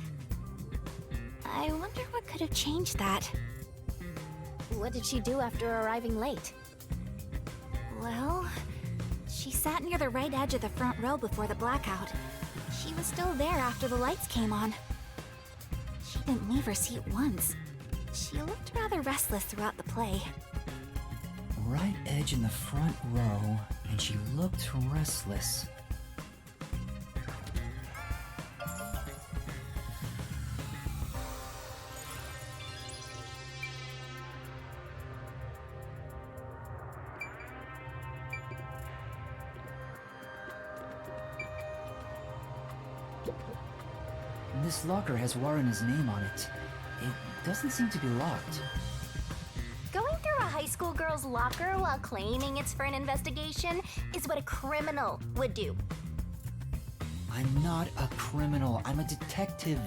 [SPEAKER 3] I wonder what could have changed that.
[SPEAKER 9] What did she do after arriving late?
[SPEAKER 3] Well, she sat near the right edge of the front row before the blackout. She was still there after the lights came on. She didn't leave her seat once. She looked rather restless throughout the play.
[SPEAKER 2] Right edge in the front row, and she looked restless. This locker has Waruna's name on it. It doesn't seem to be locked.
[SPEAKER 4] Going through a high school girl's locker while claiming it's for an investigation is what a criminal would do.
[SPEAKER 2] I'm not a criminal. I'm a detective.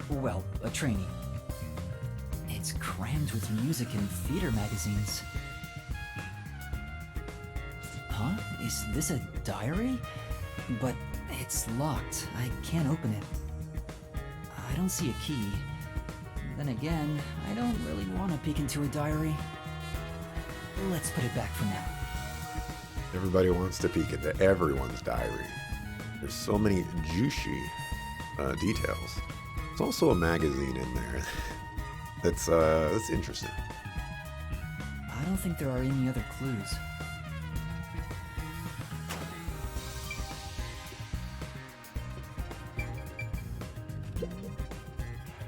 [SPEAKER 2] Well, a trainee. It's crammed with music and theater magazines. Huh? Is this a diary? But it's locked. I can't open it. I don't see a key. Then again, I don't really want to peek into a diary. Let's put it back for now.
[SPEAKER 1] Everybody wants to peek into everyone's diary. There's so many juicy details. There's also a magazine in there. That's interesting.
[SPEAKER 2] I don't think there are any other clues.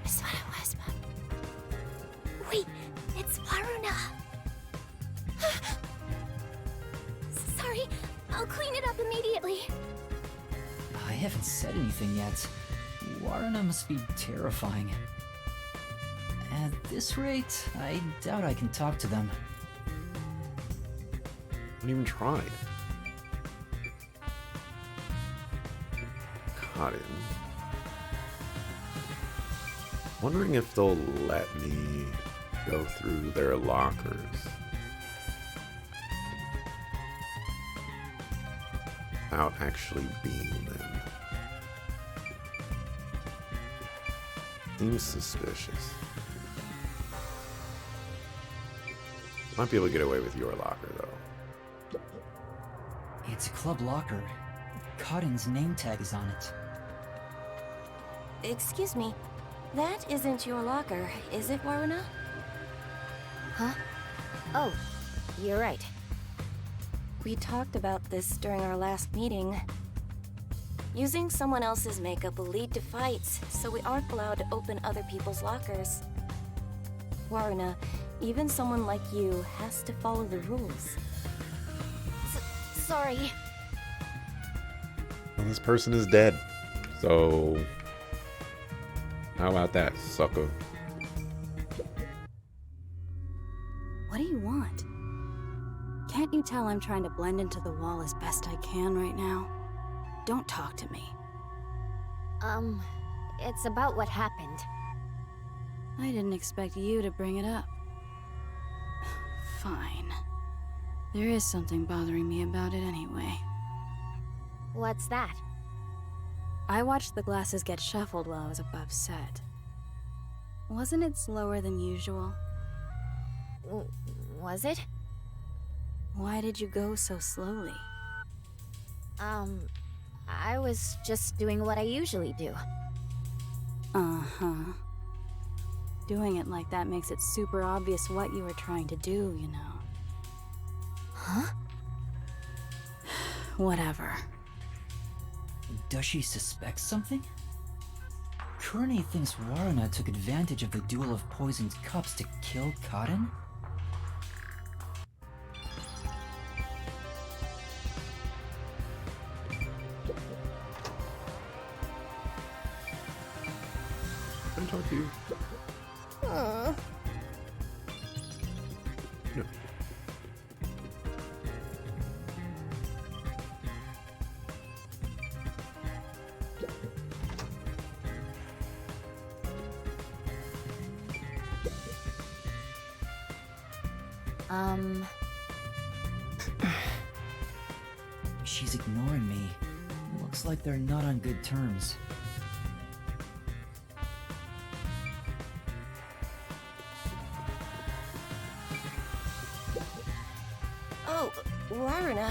[SPEAKER 3] That's what it was, Mom. Wait, it's Waruna. Sorry, I'll clean it up immediately.
[SPEAKER 2] I haven't said anything yet. Waruna must be terrifying. At this rate, I doubt I can talk to them.
[SPEAKER 1] Haven't even tried. Cotton. Wondering if they'll let me go through their lockers. Without actually being them. Seems suspicious. Might be able to get away with your locker, though.
[SPEAKER 2] It's a club locker. Cotton's name tag is on it.
[SPEAKER 5] Excuse me. That isn't your locker, is it, Waruna?
[SPEAKER 9] Huh? Oh, you're right.
[SPEAKER 5] We talked about this during our last meeting. Using someone else's makeup will lead to fights, so we aren't allowed to open other people's lockers. Waruna, even someone like you has to follow the rules.
[SPEAKER 3] Sorry.
[SPEAKER 1] Well, this person is dead. So, how about that, sucker?
[SPEAKER 11] What do you want? Can't you tell I'm trying to blend into the wall as best I can right now? Don't talk to me.
[SPEAKER 9] It's about what happened.
[SPEAKER 11] I didn't expect you to bring it up. Fine. There is something bothering me about it anyway.
[SPEAKER 9] What's that?
[SPEAKER 11] I watched the glasses get shuffled while I was above set. Wasn't it slower than usual?
[SPEAKER 9] Was it?
[SPEAKER 11] Why did you go so slowly?
[SPEAKER 9] I was just doing what I usually do.
[SPEAKER 11] Uh-huh. Doing it like that makes it super obvious what you were trying to do, you know.
[SPEAKER 9] Huh?
[SPEAKER 11] Whatever.
[SPEAKER 2] Does she suspect something? Kearney thinks Waruna took advantage of the duel of poisoned cups to kill Cotton?
[SPEAKER 1] Can I talk to you?
[SPEAKER 4] Aw.
[SPEAKER 1] No.
[SPEAKER 2] She's ignoring me. Looks like they're not on good terms.
[SPEAKER 4] Oh, Waruna.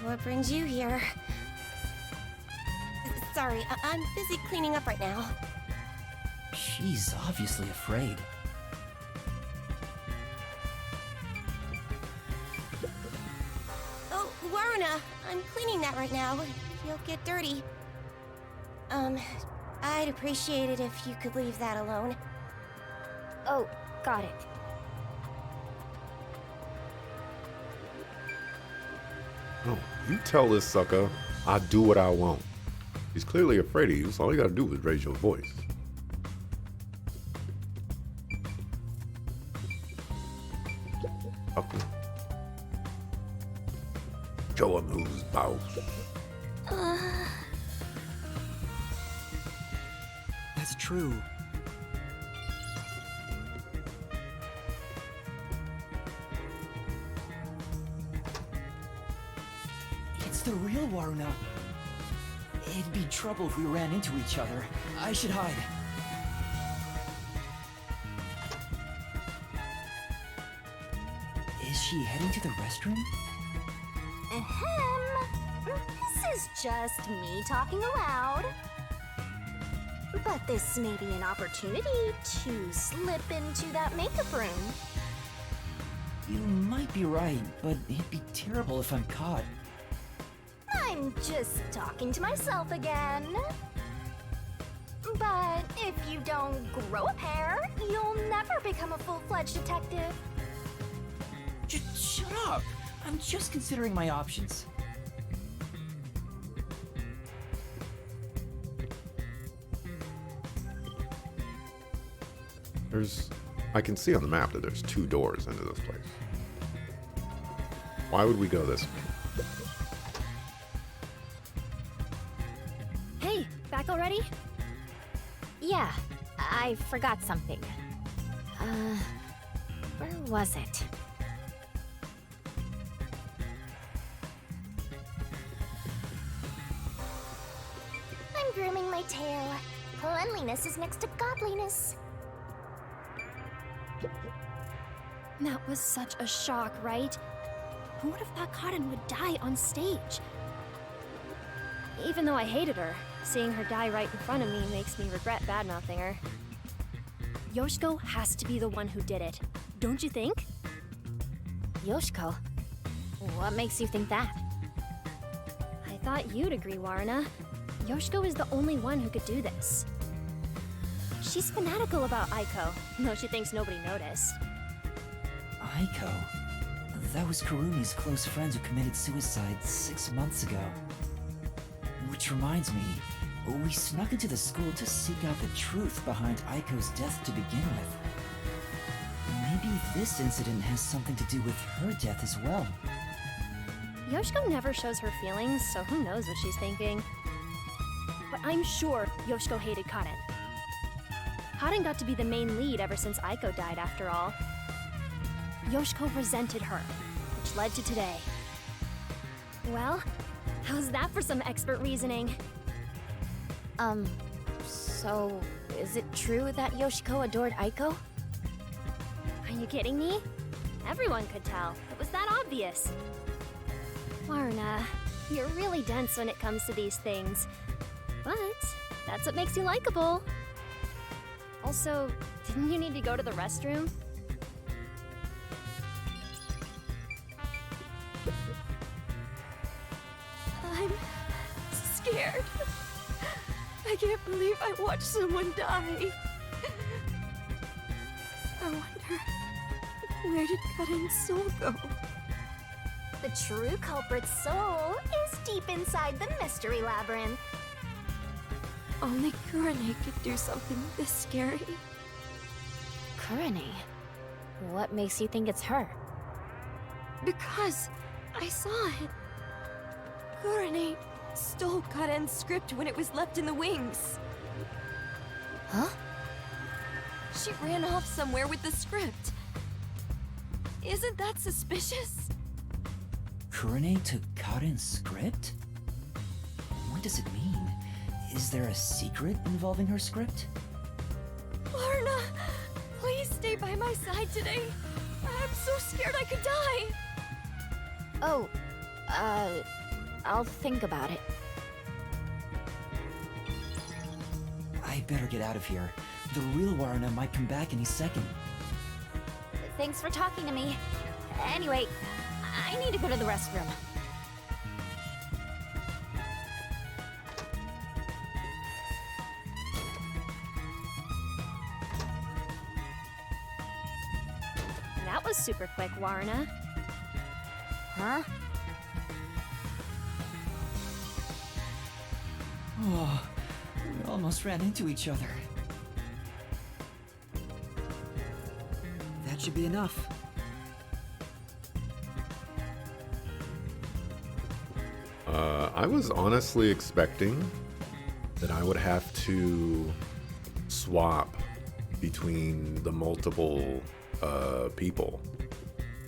[SPEAKER 4] What brings you here? Sorry, I'm busy cleaning up right now.
[SPEAKER 2] She's obviously afraid.
[SPEAKER 4] Oh, Waruna, I'm cleaning that right now. You'll get dirty. I'd appreciate it if you could leave that alone.
[SPEAKER 9] Oh, got it.
[SPEAKER 1] No, you tell this sucker I do what I want. He's clearly afraid of you, so all you gotta do is raise your voice. Okay. Show him who's boss.
[SPEAKER 2] That's true. It's the real Waruna. It'd be trouble if we ran into each other. I should hide. Is she heading to the restroom?
[SPEAKER 4] Ahem. This is just me talking aloud. But this may be an opportunity to slip into that makeup room.
[SPEAKER 2] You might be right, but it'd be terrible if I'm caught.
[SPEAKER 4] I'm just talking to myself again. But if you don't grow a pair, you'll never become a full-fledged detective.
[SPEAKER 2] Shut up! I'm just considering my options.
[SPEAKER 1] I can see on the map that there's 2 doors into this place. Why would we go this way?
[SPEAKER 9] Hey, back already? Yeah, I forgot something. Where was it?
[SPEAKER 4] I'm grooming my tail. Cleanliness is next to godliness.
[SPEAKER 3] That was such a shock, right? Who would have thought Cotton would die on stage? Even though I hated her, seeing her die right in front of me makes me regret badmouthing her. Yoshiko has to be the one who did it, don't you think?
[SPEAKER 9] Yoshiko? What makes you think that?
[SPEAKER 3] I thought you'd agree, Waruna. Yoshiko is the only one who could do this. She's fanatical about Aiko, though she thinks nobody noticed.
[SPEAKER 2] Aiko? That was Kurumi's close friend who committed suicide 6 months ago. Which reminds me, we snuck into the school to seek out the truth behind Aiko's death to begin with. Maybe this incident has something to do with her death as well.
[SPEAKER 3] Yoshiko never shows her feelings, so who knows what she's thinking. But I'm sure Yoshiko hated Cotton.
[SPEAKER 12] Karen got to be the main lead ever since Aiko died, after all. Yoshiko resented her, which led to today. Well, how's that for some expert reasoning?
[SPEAKER 9] So is it true that Yoshiko adored Aiko?
[SPEAKER 12] Are you kidding me? Everyone could tell. It was that obvious. Warna, you're really dense when it comes to these things. But that's what makes you likable. Also, didn't you need to go to the restroom?
[SPEAKER 5] I'm scared. I can't believe I watched someone die. I wonder, where did Karen's soul go?
[SPEAKER 4] The true culprit's soul is deep inside the mystery labyrinth.
[SPEAKER 5] Only Kurane could do something this scary.
[SPEAKER 9] Kurane? What makes you think it's her?
[SPEAKER 5] Because I saw it. Kurane stole Karen's script when it was left in the wings.
[SPEAKER 9] Huh?
[SPEAKER 5] She ran off somewhere with the script. Isn't that suspicious?
[SPEAKER 2] Kurane took Karen's script? What does it mean? Is there a secret involving her script?
[SPEAKER 5] Lorna, please stay by my side today. I'm so scared I could die.
[SPEAKER 9] Oh, I'll think about it.
[SPEAKER 2] I better get out of here. The real Warna might come back any second.
[SPEAKER 9] Thanks for talking to me. Anyway, I need to go to the restroom.
[SPEAKER 12] That was super quick, Warna.
[SPEAKER 9] Huh?
[SPEAKER 2] Oh, we almost ran into each other. That should be enough.
[SPEAKER 1] I was honestly expecting that I would have to swap between the multiple people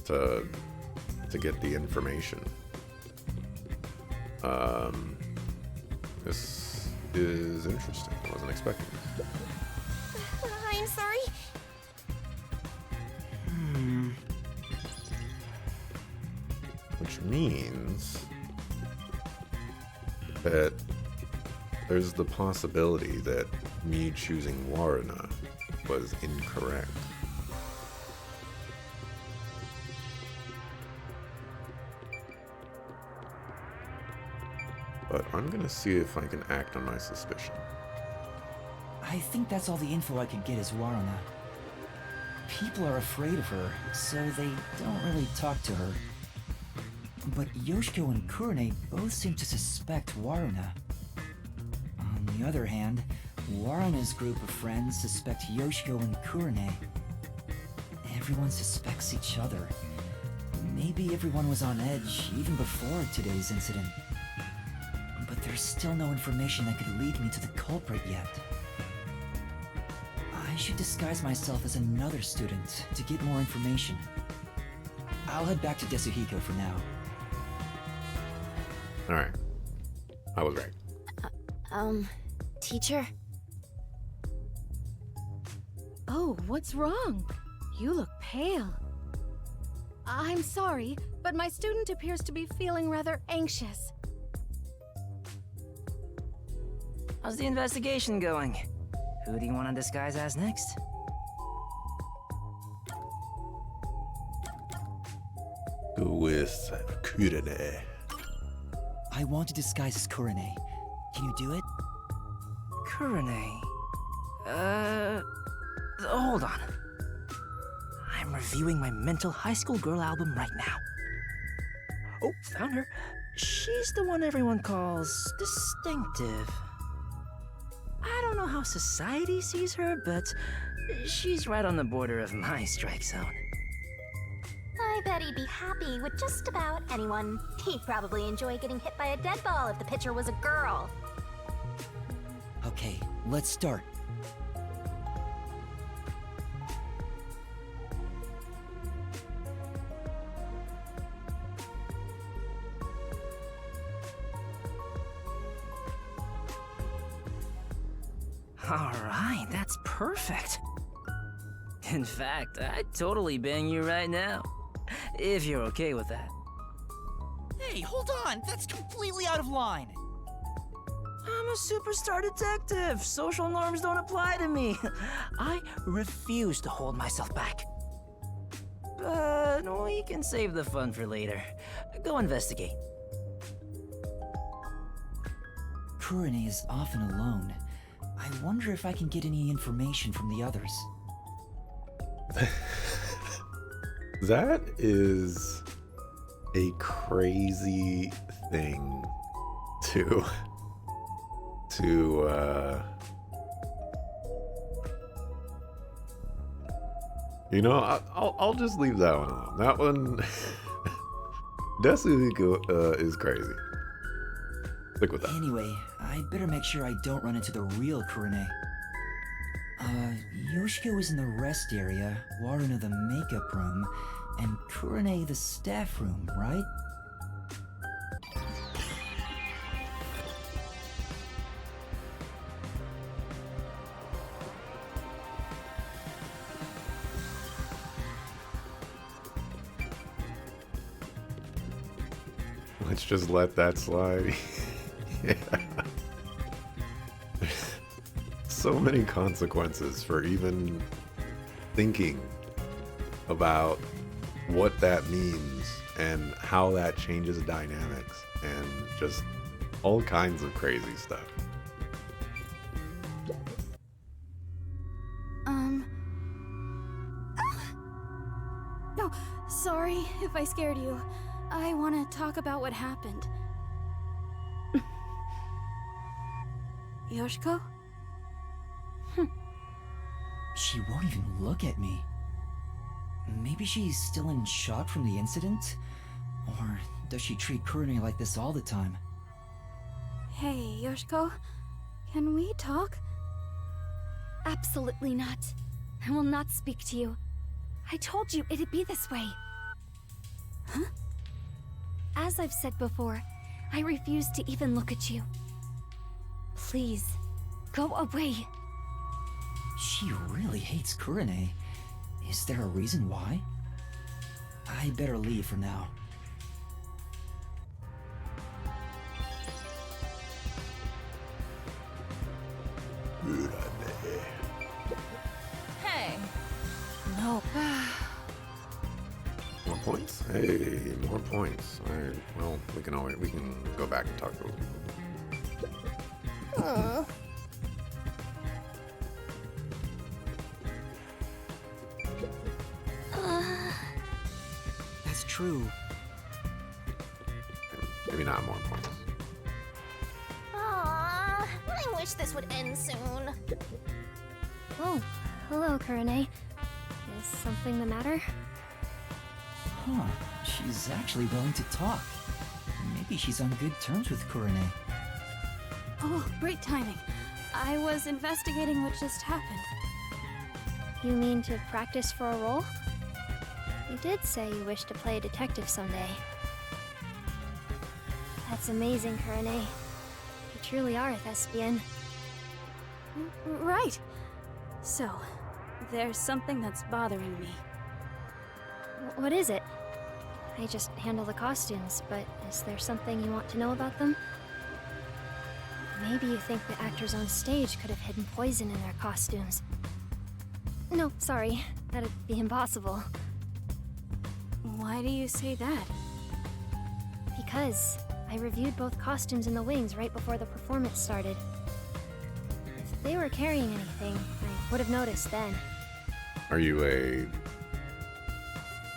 [SPEAKER 1] to get the information. This is interesting. I wasn't expecting this.
[SPEAKER 10] I'm sorry.
[SPEAKER 1] Which means that there's the possibility that me choosing Warna was incorrect. But I'm gonna see if I can act on my suspicion.
[SPEAKER 2] I think that's all the info I could get is Warna. People are afraid of her, so they don't really talk to her. But Yoshiko and Kurane both seem to suspect Warna. On the other hand, Warna's group of friends suspect Yoshiko and Kurane. Everyone suspects each other. Maybe everyone was on edge even before today's incident. But there's still no information that could lead me to the culprit yet. I should disguise myself as another student to get more information. I'll head back to Desuhiko for now.
[SPEAKER 1] Alright. I was right.
[SPEAKER 9] Teacher?
[SPEAKER 5] Oh, what's wrong? You look pale.
[SPEAKER 10] I'm sorry, but my student appears to be feeling rather anxious.
[SPEAKER 8] How's the investigation going? Who do you want to disguise as next?
[SPEAKER 1] Go with Kurane.
[SPEAKER 2] I want to disguise as Kurane. Can you do it?
[SPEAKER 8] Kurane. Hold on. I'm reviewing my mental high school girl album right now. Oh, found her. She's the one everyone calls distinctive. I don't know how society sees her, but she's right on the border of my strike zone.
[SPEAKER 4] I bet he'd be happy with just about anyone. He'd probably enjoy getting hit by a dead ball if the pitcher was a girl.
[SPEAKER 2] Okay, let's start.
[SPEAKER 8] Alright, that's perfect. In fact, I'd totally bang you right now. If you're okay with that.
[SPEAKER 7] Hey, hold on! That's completely out of line!
[SPEAKER 8] I'm a superstar detective. Social norms don't apply to me. I refuse to hold myself back. But we can save the fun for later. Go investigate.
[SPEAKER 2] Kurane is often alone. I wonder if I can get any information from the others.
[SPEAKER 1] That is a crazy thing to you know, I'll just leave that one alone. That one Desuhiko is crazy. Stick with that.
[SPEAKER 2] Anyway, I better make sure I don't run into the real Kurane. Yoshiko is in the rest area, Waruna the makeup room, and Kurane the staff room, right?
[SPEAKER 1] Let's just let that slide. Yeah. So many consequences for even thinking about what that means and how that changes dynamics and just all kinds of crazy stuff.
[SPEAKER 11] No, sorry if I scared you. I want to talk about what happened. Yoshiko?
[SPEAKER 2] She won't even look at me. Maybe she's still in shock from the incident? Or does she treat Kurane like this all the time?
[SPEAKER 11] Hey, Yoshiko. Can we talk?
[SPEAKER 3] Absolutely not. I will not speak to you. I told you it'd be this way.
[SPEAKER 11] Huh?
[SPEAKER 3] As I've said before, I refuse to even look at you. Please, go away.
[SPEAKER 2] She really hates Kurane. Is there a reason why? I better leave for now.
[SPEAKER 10] Hey.
[SPEAKER 11] No.
[SPEAKER 1] More points? Hey, more points. Alright, well, we can go back and talk to them.
[SPEAKER 2] That's true.
[SPEAKER 1] Maybe not more points.
[SPEAKER 4] Aww, I wish this would end soon.
[SPEAKER 12] Oh, hello, Kurane. Is something the matter?
[SPEAKER 2] Huh, she's actually willing to talk. Maybe she's on good terms with Kurane.
[SPEAKER 11] Oh, great timing. I was investigating what just happened.
[SPEAKER 12] You mean to practice for a role? You did say you wish to play a detective someday. That's amazing, Kurane. You truly are a thespian.
[SPEAKER 11] Right. So, there's something that's bothering me.
[SPEAKER 12] What is it? I just handle the costumes, but is there something you want to know about them? Maybe you think the actors on stage could have hidden poison in their costumes. No, sorry. That'd be impossible.
[SPEAKER 11] Why do you say that?
[SPEAKER 12] Because I reviewed both costumes in the wings right before the performance started. If they were carrying anything, I would have noticed then.
[SPEAKER 1] Are you a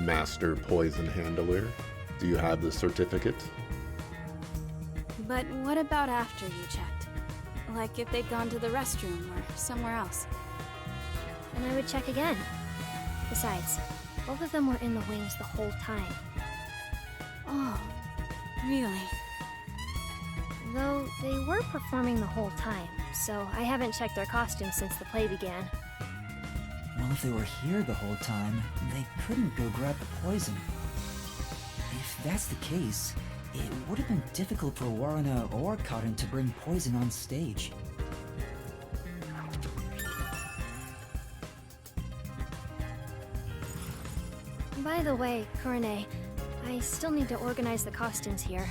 [SPEAKER 1] master poison handler? Do you have the certificate?
[SPEAKER 11] But what about after you checked? Like if they'd gone to the restroom or somewhere else?
[SPEAKER 12] And I would check again. Besides, both of them were in the wings the whole time.
[SPEAKER 11] Oh, really?
[SPEAKER 12] Though they were performing the whole time, so I haven't checked their costumes since the play began.
[SPEAKER 2] Well, if they were here the whole time, they couldn't go grab the poison. If that's the case, it would have been difficult for Waruna or Karin to bring poison on stage.
[SPEAKER 12] By the way, Kurane, I still need to organize the costumes here.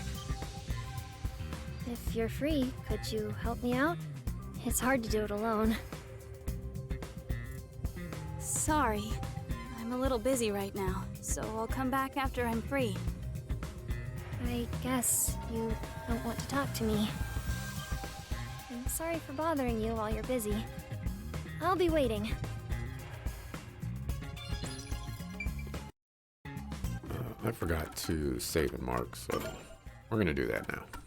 [SPEAKER 12] If you're free, could you help me out? It's hard to do it alone.
[SPEAKER 11] Sorry. I'm a little busy right now, so I'll come back after I'm free.
[SPEAKER 12] I guess you don't want to talk to me. I'm sorry for bothering you while you're busy. I'll be waiting.
[SPEAKER 1] I forgot to save and mark, so we're gonna do that now.